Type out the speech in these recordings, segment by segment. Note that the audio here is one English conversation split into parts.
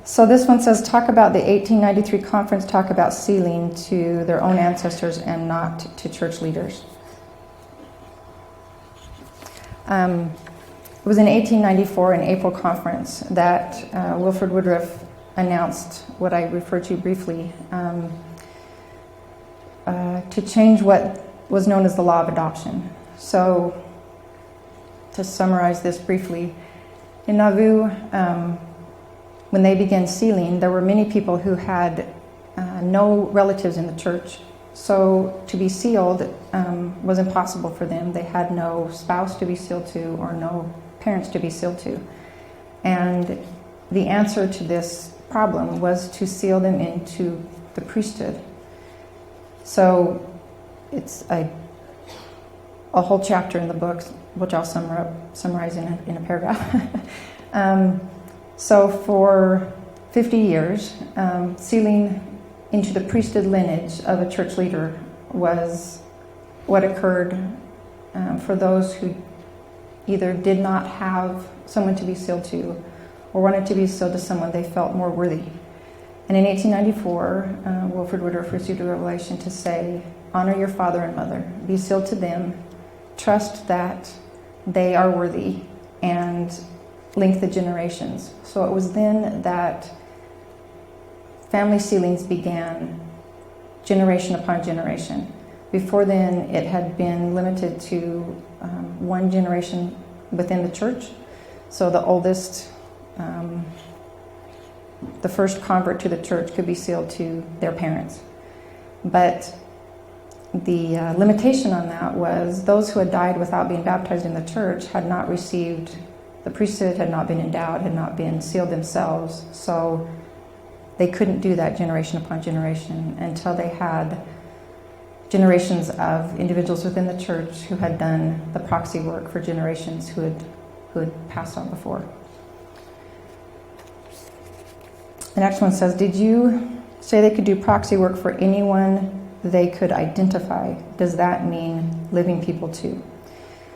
So this one says, talk about the 1893 conference, talk about sealing to their own ancestors and not to church leaders. It was in 1894, an April conference, that Wilford Woodruff announced what I referred to briefly, to change what was known as the law of adoption. So, to summarize this briefly, in Nauvoo, when they began sealing, there were many people who had no relatives in the church. So to be sealed was impossible for them. They had no spouse to be sealed to or no parents to be sealed to. And the answer to this problem was to seal them into the priesthood. So it's a whole chapter in the book, which I'll summarize in a paragraph. So for 50 years, sealing into the priesthood lineage of a church leader was what occurred for those who either did not have someone to be sealed to or wanted to be sealed to someone they felt more worthy. And in 1894, Wilford Woodruff received a revelation to say, honor your father and mother, be sealed to them, trust that they are worthy, and link the generations. So it was then that family sealings began generation upon generation. Before then, it had been limited to one generation within the church. So the oldest, the first convert to the church could be sealed to their parents. But the limitation on that was those who had died without being baptized in the church had not received the priesthood, had not been endowed, had not been sealed themselves. So they couldn't do that generation upon generation until they had generations of individuals within the church who had done the proxy work for generations who had passed on before. The next one says, did you say they could do proxy work for anyone they could identify? Does that mean living people too?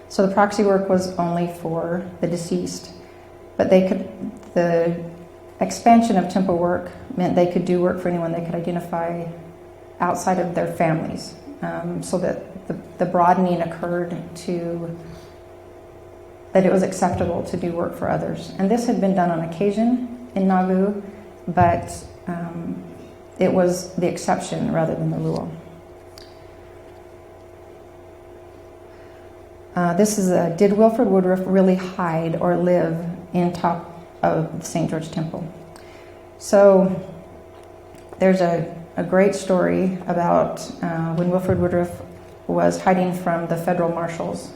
So the proxy work was only for the deceased, but the expansion of temple work meant they could do work for anyone they could identify outside of their families, so that the broadening occurred to that it was acceptable to do work for others. And this had been done on occasion in Nauvoo, but it was the exception rather than the rule. This is did Wilford Woodruff really hide or live in top of the St. George Temple? So there's a great story about when Wilford Woodruff was hiding from the federal marshals,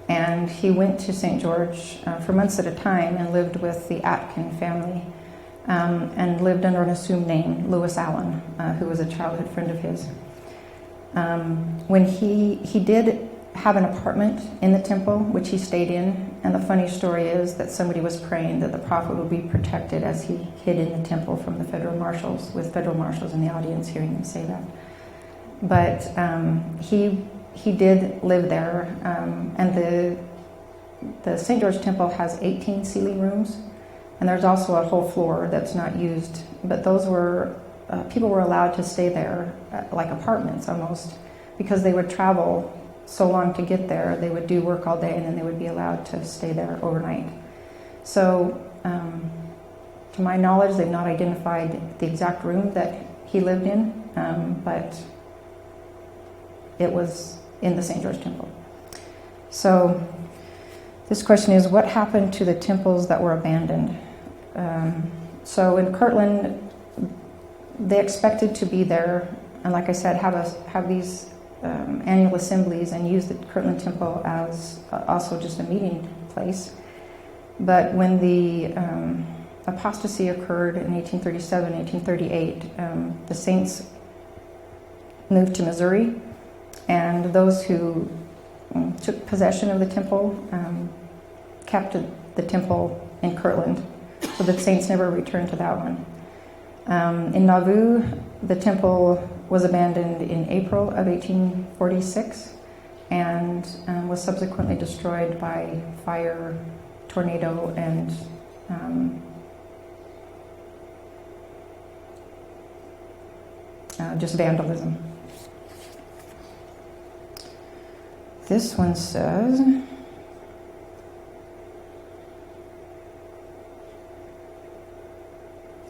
and he went to St. George for months at a time and lived with the Atkin family, and lived under an assumed name, Lewis Allen, who was a childhood friend of his. When he did have an apartment in the temple, which he stayed in, and the funny story is that somebody was praying that the prophet would be protected as he hid in the temple from the federal marshals, with federal marshals in the audience hearing him say that. But he did live there, and the St. George Temple has 18 sealing rooms, and there's also a whole floor that's not used, but those were, people were allowed to stay there, like apartments almost, because they would travel so long to get there. They would do work all day and then they would be allowed to stay there overnight. So to my knowledge, they've not identified the exact room that he lived in, but it was in the St. George Temple. So this question is, what happened to the temples that were abandoned? So in Kirtland, they expected to be there, and like I said, have these annual assemblies and use the Kirtland Temple as also just a meeting place. But when the apostasy occurred in 1837, 1838, the saints moved to Missouri, and those who took possession of the temple kept the temple in Kirtland, so the saints never returned to that one. In Nauvoo, the temple was abandoned in April of 1846 and was subsequently destroyed by fire, tornado, and just vandalism. This one says,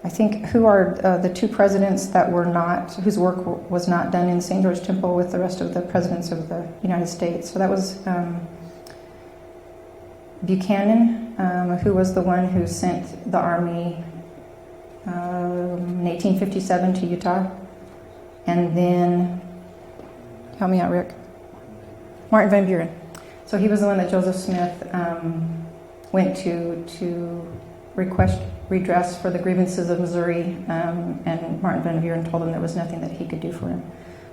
I think, who are the two presidents that were not, whose work was not done in St. George Temple with the rest of the presidents of the United States? So that was Buchanan, who was the one who sent the army in 1857 to Utah. And then, help me out, Rick. Martin Van Buren. So he was the one that Joseph Smith went to request redress for the grievances of Missouri, and Martin Van Buren told him there was nothing that he could do for him.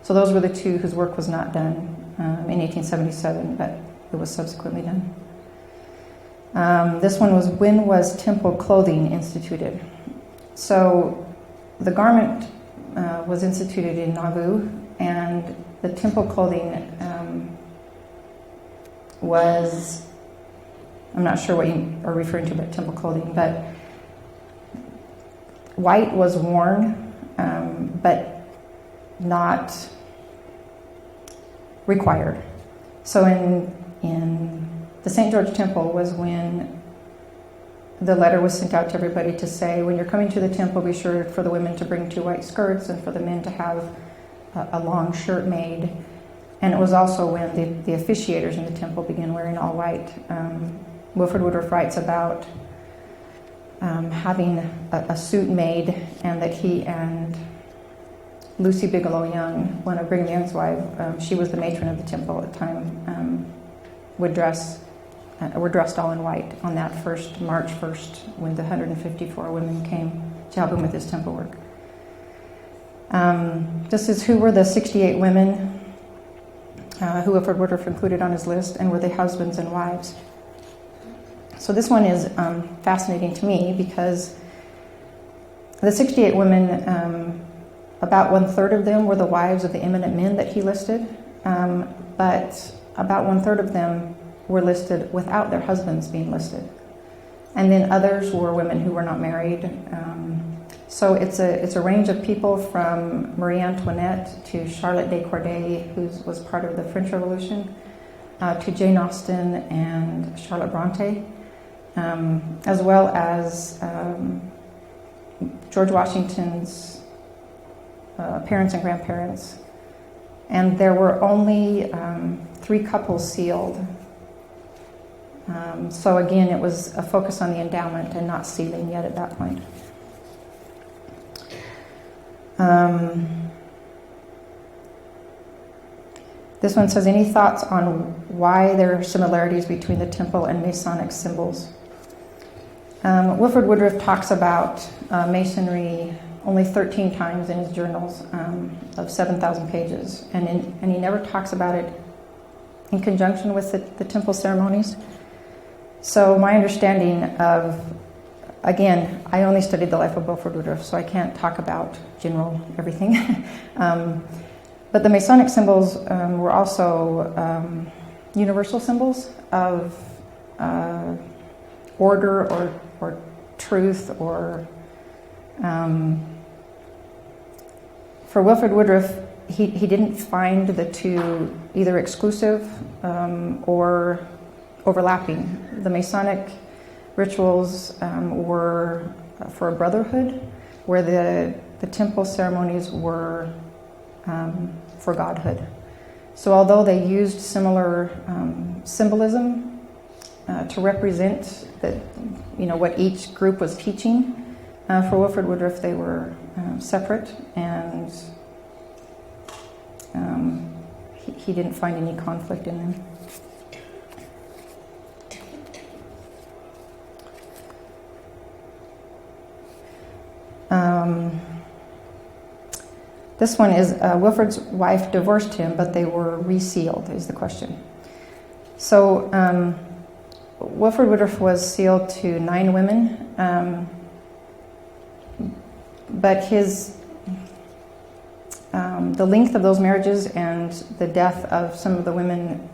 So those were the two whose work was not done in 1877, but it was subsequently done. This one was, when was temple clothing instituted? So the garment was instituted in Nauvoo, and the temple clothing was, I'm not sure what you are referring to by temple clothing, but white was worn, but not required. So in the St. George Temple was when the letter was sent out to everybody to say, when you're coming to the temple, be sure for the women to bring 2 white skirts and for the men to have a long shirt made. And it was also when the officiators in the temple began wearing all white. Wilford Woodruff writes about having a suit made, and that he and Lucy Bigelow Young, one of Brigham Young's wives, she was the matron of the temple at the time, were dressed all in white on that first March 1st, when the 154 women came to help him with his temple work. This is who were the 68 women who Wilford Woodruff included on his list, and were they husbands and wives. So this one is fascinating to me, because the 68 women, about 1/3 of them were the wives of the eminent men that he listed, but about 1/3 of them were listed without their husbands being listed. And then others were women who were not married. So it's a range of people from Marie Antoinette to Charlotte de Corday, who was part of the French Revolution, to Jane Austen and Charlotte Bronte, as well as George Washington's parents and grandparents. And there were only 3 couples sealed. So again, it was a focus on the endowment and not sealing yet at that point. This one says, any thoughts on why there are similarities between the temple and Masonic symbols? Wilford Woodruff talks about Masonry only 13 times in his journals of 7,000 pages, and he never talks about it in conjunction with the temple ceremonies. So my understanding of, again, I only studied the life of Wilford Woodruff, so I can't talk about general everything. But the Masonic symbols were also universal symbols of order or truth, or for Wilford Woodruff, he didn't find the two either exclusive or overlapping. The Masonic rituals were for a brotherhood, where the temple ceremonies were for godhood. So although they used similar symbolism to represent what each group was teaching, for Wilford Woodruff they were separate, and he didn't find any conflict in them. This one is Wilford's wife divorced him, but they were resealed, is the question. So Wilford Woodruff was sealed to 9 women, but the length of those marriages and the death of some of the women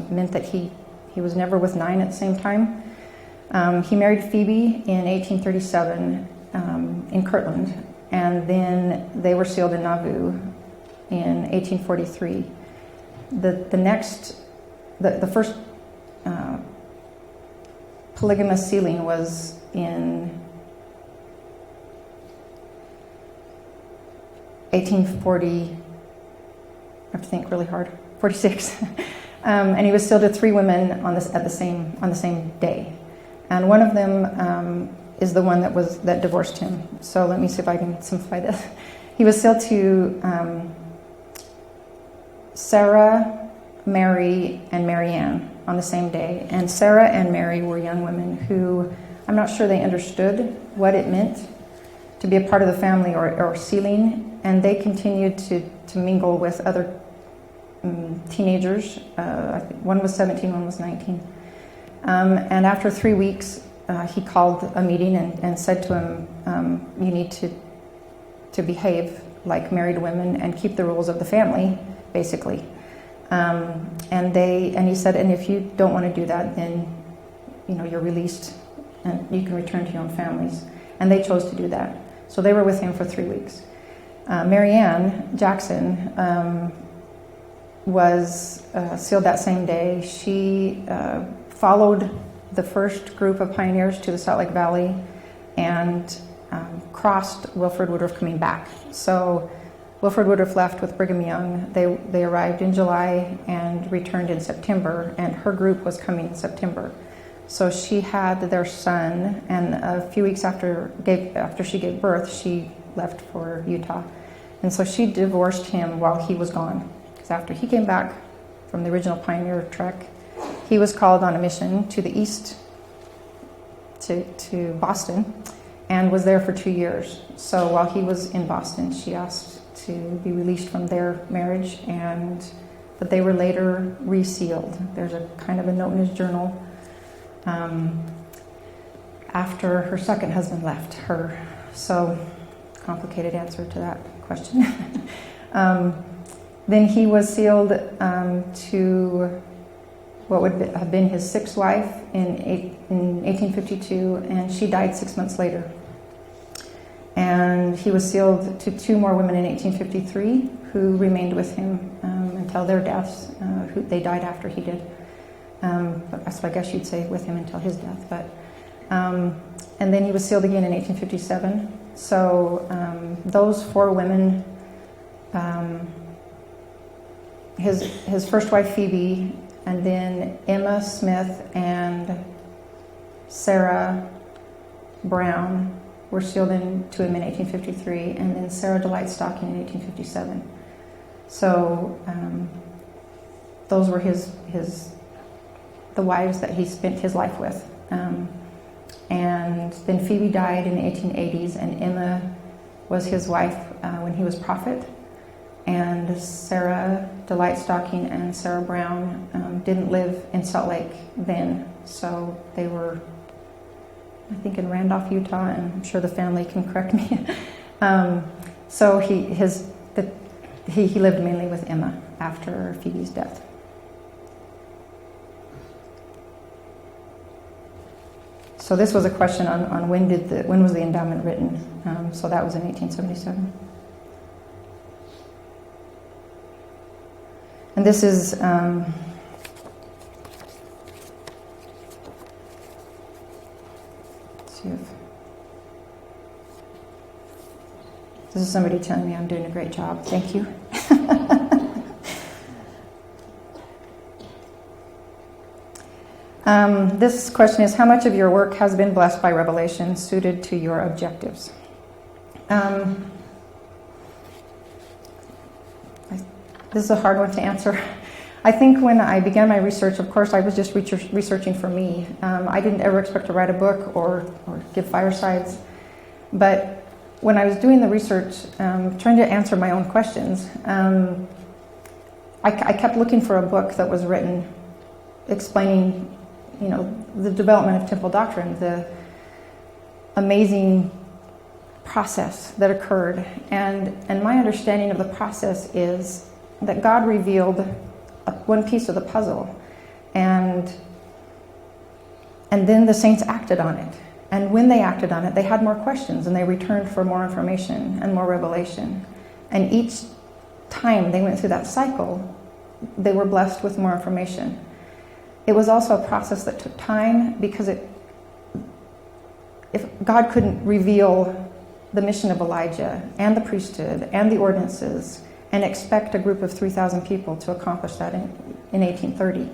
meant that he was never with 9 at the same time. He married Phoebe in 1837 in Kirtland, and then they were sealed in Nauvoo in 1843. The first polygamous sealing was in 1840. I have to think really hard. 46, and he was sealed to 3 women on the same day, and one of them is the one that divorced him. So let me see if I can simplify this. He was sealed to Sarah, Mary, and Marianne on the same day. And Sarah and Mary were young women who, I'm not sure they understood what it meant to be a part of the family or sealing, and they continued to mingle with other teenagers. One was 17, one was 19. And after 3 weeks, he called a meeting and said to him, you need to behave like married women and keep the rules of the family, basically. And he said, and if you don't want to do that, then you're released and you can return to your own families. And they chose to do that. So they were with him for 3 weeks. Marianne Jackson was sealed that same day. She followed the first group of pioneers to the Salt Lake Valley and crossed Wilford Woodruff coming back. So Wilford Woodruff left with Brigham Young. They arrived in July and returned in September, and her group was coming in September. So she had their son, and a few weeks after she gave birth, she left for Utah. And so she divorced him while he was gone. Because after he came back from the original pioneer trek, he was called on a mission to the east, to Boston, and was there for 2 years. So while he was in Boston, she asked to be released from their marriage, but they were later resealed. There's a kind of a note in his journal after her second husband left her. So, complicated answer to that question. Then he was sealed to what would have been his sixth wife in 1852, and she died 6 months later. And he was sealed to 2 more women in 1853 who remained with him until their deaths. They died after he did. So I guess you'd say with him until his death. But and then he was sealed again in 1857. So those 4 women, his first wife Phoebe, and then Emma Smith and Sarah Brown were sealed to him in 1853, and then Sarah Delight Stocking in 1857. So those were the wives that he spent his life with. And then Phoebe died in the 1880s, and Emma was his wife when he was prophet. And Sarah Delight Stocking and Sarah Brown didn't live in Salt Lake then, so they were, I think, in Randolph, Utah, and I'm sure the family can correct me. So he lived mainly with Emma after Phoebe's death. So this was a question on when was the endowment written? So that was in 1877. And this is this is somebody telling me I'm doing a great job. Thank you. This question is, how much of your work has been blessed by revelation suited to your objectives? This is a hard one to answer. I think when I began my research, of course, I was just researching for me. I didn't ever expect to write a book or give firesides. But when I was doing the research, trying to answer my own questions, I kept looking for a book that was written explaining, the development of temple doctrine, the amazing process that occurred. And my understanding of the process is that God revealed one piece of the puzzle, and then the saints acted on it. And when they acted on it, they had more questions and they returned for more information and more revelation. And each time they went through that cycle, they were blessed with more information. It was also a process that took time because if God couldn't reveal the mission of Elijah and the priesthood and the ordinances and expect a group of 3,000 people to accomplish that in 1830,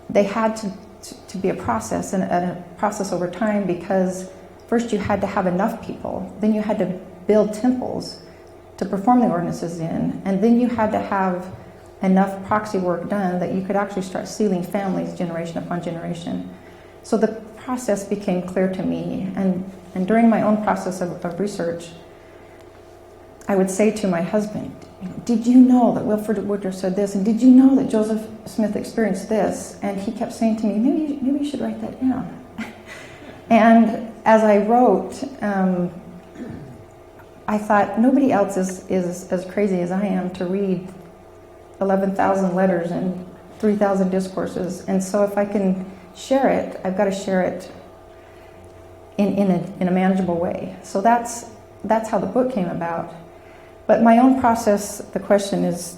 they had to be a process and a process over time, because first you had to have enough people, then you had to build temples to perform the ordinances in, and then you had to have enough proxy work done that you could actually start sealing families generation upon generation. So the process became clear to me, and during my own process of research, I would say to my husband, did you know that Wilford Woodruff said this? And did you know that Joseph Smith experienced this? And he kept saying to me, maybe you should write that down. And as I wrote, I thought, nobody else is as crazy as I am to read 11,000 letters and 3,000 discourses. And so if I can share it, I've got to share it in a manageable way. So that's how the book came about. But my own process, the question is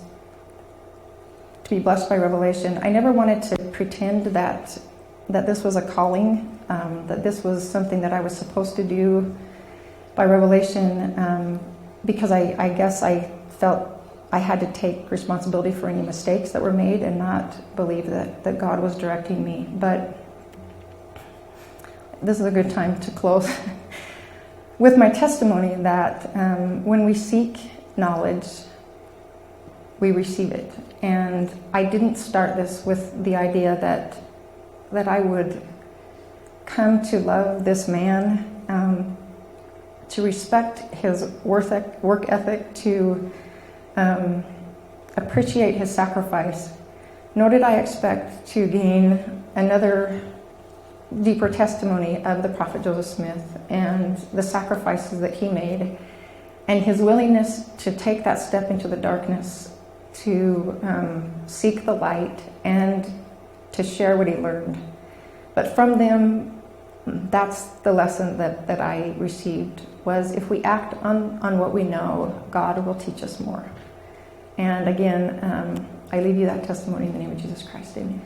to be blessed by revelation. I never wanted to pretend that this was a calling, that this was something that I was supposed to do by revelation, because I guess I felt I had to take responsibility for any mistakes that were made and not believe that God was directing me. But this is a good time to close with my testimony that when we seek knowledge, we receive it. And I didn't start this with the idea that I would come to love this man, to respect his work ethic, to appreciate his sacrifice. Nor did I expect to gain another deeper testimony of the prophet Joseph Smith and the sacrifices that he made, and his willingness to take that step into the darkness, to seek the light and to share what he learned. But from them, that's the lesson that I received, was if we act on what we know, God will teach us more. And again, I leave you that testimony in the name of Jesus Christ. Amen.